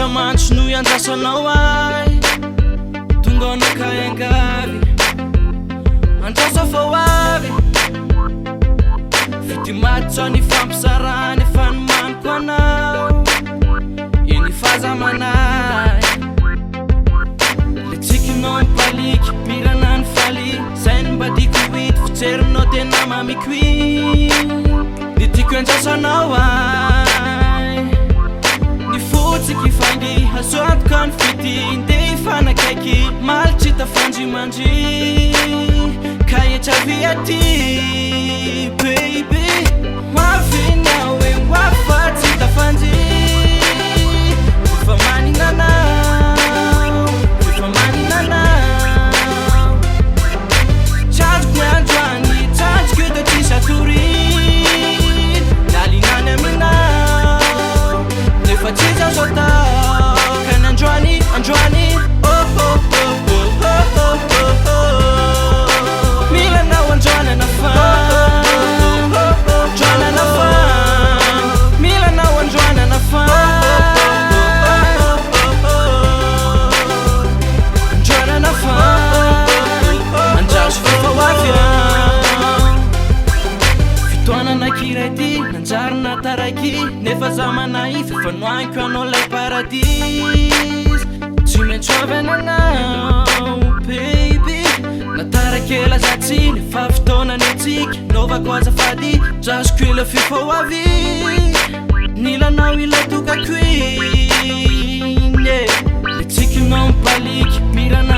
lasa mantsy no Andraso anao ay tonga anao ka engavy Andraso fô avy vity maty ny fampisarany efa nomaniko anao eny fahazamanay le tsikinao mipaliky mirana ny faly zay ny mbadiko hito fitserinao tena mamikoy ny tiako Andraso anao ay ny fotsiky fangy azoatoko ny fity ndeha ifanakaiky malitsy tafandrimandry ka etravi aty baby wavinao e wafatsy tafandry efa maninanao efa maninanao tsanjoko androany tsanjoko eto tisatory nalinany aminao nefa tsy zaho zao tao ka ny androany androany oh oh oh oh oh oh oh oh milanao androany anafan androany anafan milanao androany anafan androany anafan Andraso fefa hoavy fitoananakiraity nanjarina taraiky nefa zamanay fefa noaiko anao lay paradis tsy maintsy avy ananao baby natarakela zatsy nefa fotoanany atsika naovako azafady Andrasoko ela fefa hoavy nilanao ilay tokako iny le tsikinao mipaliky mirana